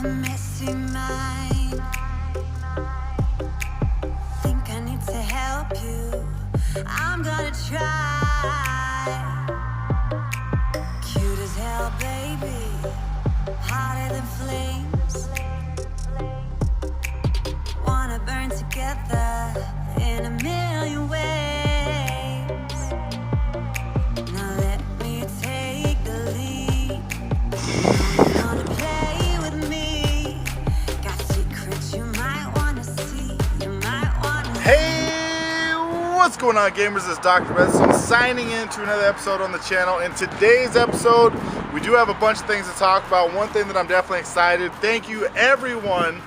a messy mind. Think I need to help you. I'm gonna try. Cute as hell, baby. Hotter than flames. Wanna burn together in a million ways. Now let me take the lead. You wanna play with me? Got secrets you might wanna see. You might wanna Hey, what's going on, gamers? It's Doctor Redstone signing in to another episode on the channel. In today's episode, we do have a bunch of things to talk about. One thing that I'm definitely excited. Thank you, everyone,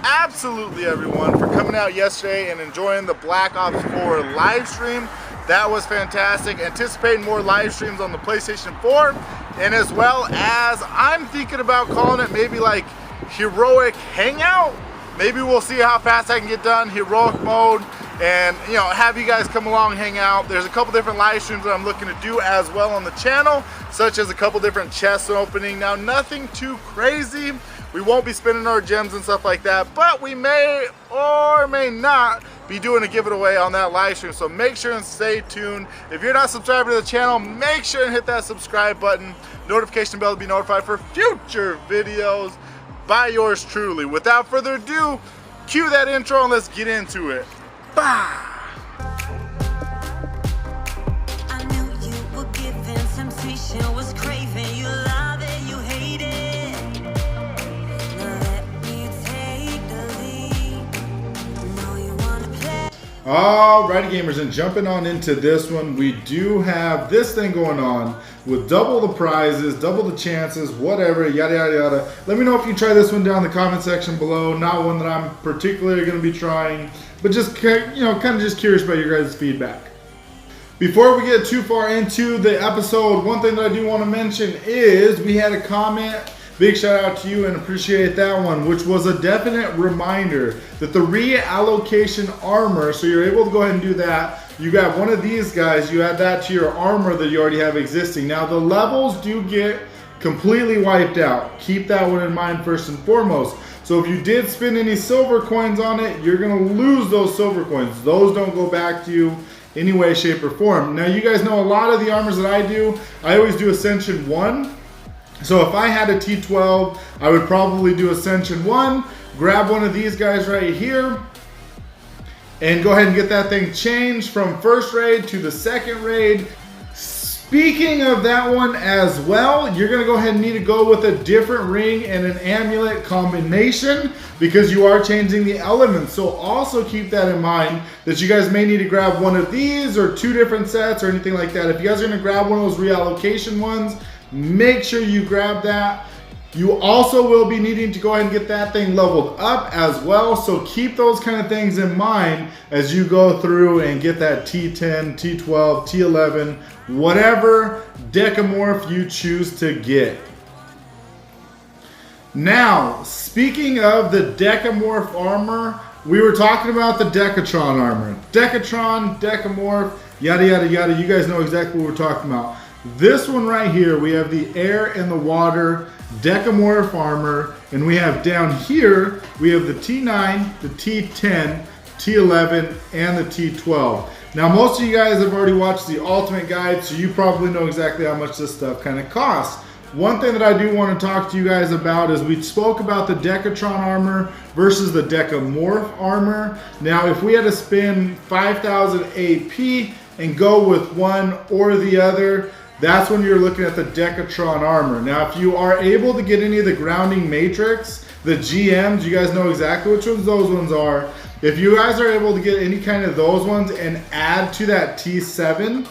absolutely everyone, for coming out yesterday and enjoying the Black Ops 4 live stream. That was fantastic. Anticipating more live streams on the PlayStation 4, and as well as I'm thinking about calling it maybe like Heroic Hangout. Maybe we'll see how fast I can get done heroic mode, and have you guys come along, hang out. There's a couple different live streams that I'm looking to do as well on the channel, such as a couple different chests opening. Now, nothing too crazy. We won't be spending our gems and stuff like that, but we may or may not be doing a giveaway on that live stream. So make sure and stay tuned. If you're not subscribed to the channel, make sure and hit that subscribe button, notification bell to be notified for future videos by yours truly. Without further ado, cue that intro and let's get into it. Bah! I knew you were giving temptation, was craving. You love it, you hate it. Now let me take the lead. Know you wanna play. Alrighty, gamers, and jumping on into this one, we do have this thing going on with double the prizes, double the chances, whatever, yada yada yada. Let me know if you try this one down in the comment section below. Not one that I'm particularly going to be trying, but just kind of just curious about your guys' feedback. Before we get too far into the episode, one thing that I do want to mention is we had a comment. Big shout out to you and appreciate that one, which was a definite reminder that the reallocation armor, so you're able to go ahead and do that. You got one of these guys, you add that to your armor that you already have existing. Now the levels do get completely wiped out. Keep that one in mind first and foremost. So if you did spend any silver coins on it, you're gonna lose those silver coins. Those don't go back to you any way, shape, or form. Now you guys know a lot of the armors that I do, I always do Ascension 1. So if I had a T12, I would probably do Ascension 1, grab one of these guys right here, and go ahead and get that thing changed from first raid to the second raid. Speaking of that one as well, you're gonna go ahead and need to go with a different ring and an amulet combination because you are changing the elements. So also keep that in mind that you guys may need to grab one of these or two different sets or anything like that. If you guys are gonna grab one of those reallocation ones, make sure you grab that. You also will be needing to go ahead and get that thing leveled up as well. So keep those kind of things in mind as you go through and get that T10, T12, T11, whatever decamorph you choose to get. Now, speaking of the decamorph armor, we were talking about the Decatron armor. Decatron, decamorph, yada, yada, yada. You guys know exactly what we're talking about. This one right here, we have the air and the water decamorph armor, and we have down here, we have the T9, the T10, T11, and the T12. Now, most of you guys have already watched the Ultimate Guide, so you probably know exactly how much this stuff kind of costs. One thing that I do want to talk to you guys about is we spoke about the Decatron armor versus the decamorph armor. Now, if we had to spend 5,000 AP and go with one or the other, that's when you're looking at the Decatron armor. Now, if you are able to get any of the grounding matrix, the GMs, you guys know exactly which ones those ones are. If you guys are able to get any kind of those ones and add to that T7,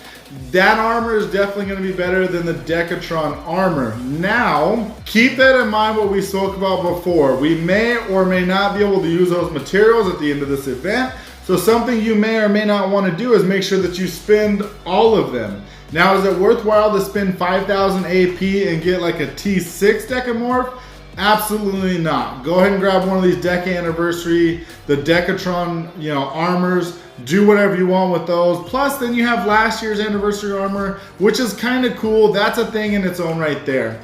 that armor is definitely going to be better than the Decatron armor. Now, keep that in mind what we spoke about before. We may or may not be able to use those materials at the end of this event. So something you may or may not want to do is make sure that you spend all of them. Now, is it worthwhile to spend 5,000 AP and get like a T6 decamorph? Absolutely not. Go ahead and grab one of these Deca Anniversary, the Decatron, armors. Do whatever you want with those. Plus, then you have last year's anniversary armor, which is kind of cool. That's a thing in its own right there.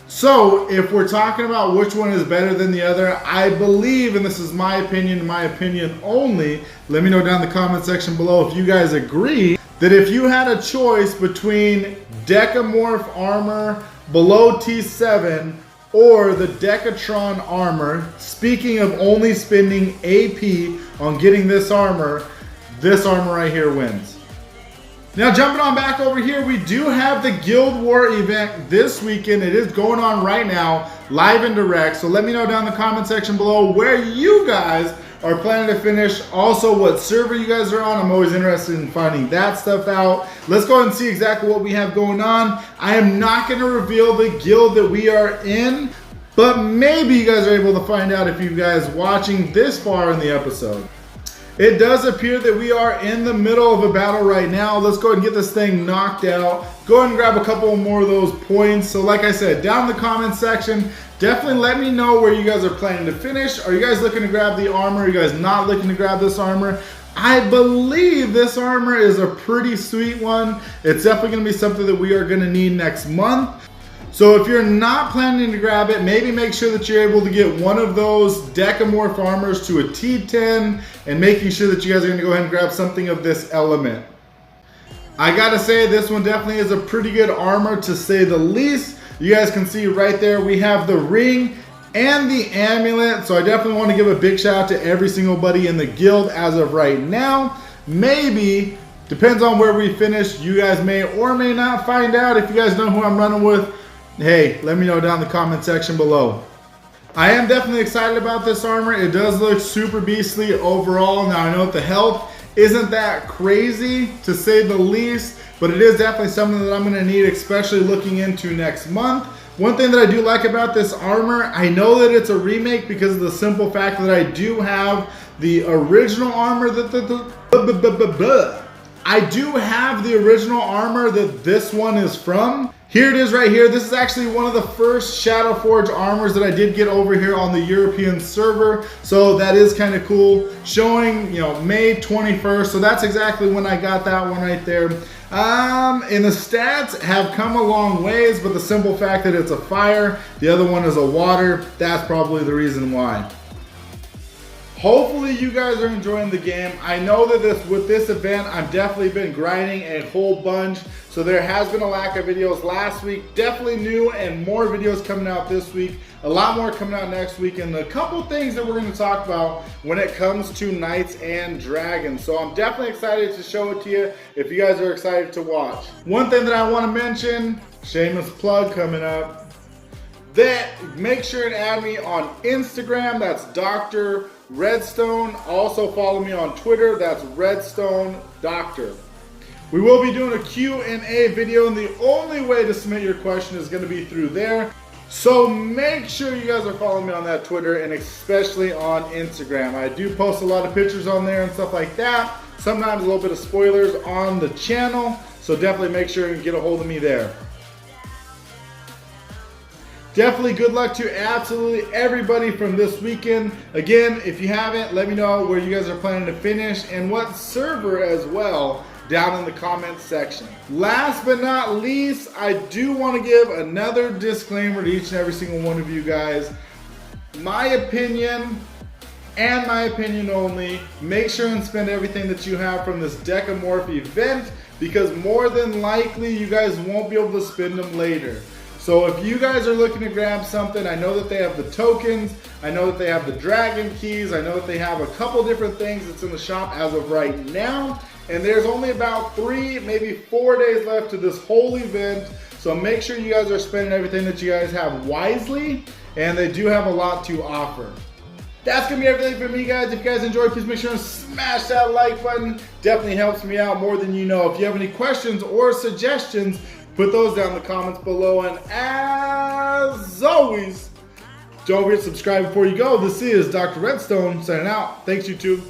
So if we're talking about which one is better than the other, I believe, and this is my opinion only, let me know down in the comment section below if you guys agree, that if you had a choice between Decamorph armor below T7 or the Decatron armor, speaking of only spending AP on getting this armor right here wins. Now jumping on back over here, we do have the Guild War event this weekend. It is going on right now, live and direct. So let me know down in the comment section below where you guys are planning to finish. Also what server you guys are on. I'm always interested in finding that stuff out. Let's go ahead and see exactly what we have going on. I am not going to reveal the guild that we are in, but maybe you guys are able to find out if you guys watching this far in the episode. It does appear that we are in the middle of a battle right now. Let's go ahead and get this thing knocked out. Go ahead and grab a couple more of those points. So like I said, down in the comment section, definitely let me know where you guys are planning to finish. Are you guys looking to grab the armor? Are you guys not looking to grab this armor? I believe this armor is a pretty sweet one. It's definitely going to be something that we are going to need next month. So if you're not planning to grab it, maybe make sure that you're able to get one of those Decamorph armors to a T10 and making sure that you guys are going to go ahead and grab something of this element. I gotta say, this one definitely is a pretty good armor to say the least. You guys can see right there we have the ring and the amulet. So I definitely want to give a big shout out to every single buddy in the guild as of right now. Maybe, depends on where we finish, you guys may or may not find out. If you guys know who I'm running with, hey, let me know down in the comment section below. I am definitely excited about this armor. It does look super beastly overall. Now I know that the health isn't that crazy to say the least, but it is definitely something that I'm going to need, especially looking into next month. One thing that I do like about this armor, I know that it's a remake because of the simple fact that I do have the original armor I do have the original armor that this one is from. Here it is right here. This is actually one of the first Shadowforge armors that I did get over here on the European server. So that is kind of cool. Showing, you know, May 21st. So that's exactly when I got that one right there. And the stats have come a long ways, but the simple fact that it's a fire, the other one is a water, that's probably the reason why. Hopefully you guys are enjoying the game. I know that with this event, I've definitely been grinding a whole bunch. So there has been a lack of videos last week. Definitely new and more videos coming out this week. A lot more coming out next week. And a couple things that we're going to talk about when it comes to Knights and Dragons. So I'm definitely excited to show it to you if you guys are excited to watch. One thing that I want to mention, shameless plug coming up, that make sure and add me on Instagram. That's Doctor Redstone. Also follow me on Twitter. That's Redstone Doctor. We will be doing a Q&A video, and the only way to submit your question is going to be through there. So make sure you guys are following me on that Twitter and especially on Instagram. I do post a lot of pictures on there and stuff like that. Sometimes a little bit of spoilers on the channel. So definitely make sure and get a hold of me there. Definitely good luck to absolutely everybody from this weekend. Again, if you haven't, let me know where you guys are planning to finish and what server as well down in the comments section. Last but not least, I do want to give another disclaimer to each and every single one of you guys. My opinion and my opinion only, make sure and spend everything that you have from this Decamorph event, because more than likely you guys won't be able to spend them later. So if you guys are looking to grab something, I know that they have the tokens, I know that they have the dragon keys, I know that they have a couple different things that's in the shop as of right now, and there's only about 3, maybe 4 days left to this whole event. So make sure you guys are spending everything that you guys have wisely, and they do have a lot to offer. That's gonna be everything for me, guys. If you guys enjoyed, please make sure and smash that like button. Definitely helps me out more than you know. If you have any questions or suggestions, put those down in the comments below. And as always, don't forget to subscribe before you go. This is Dr. Redstone signing out. Thanks, YouTube.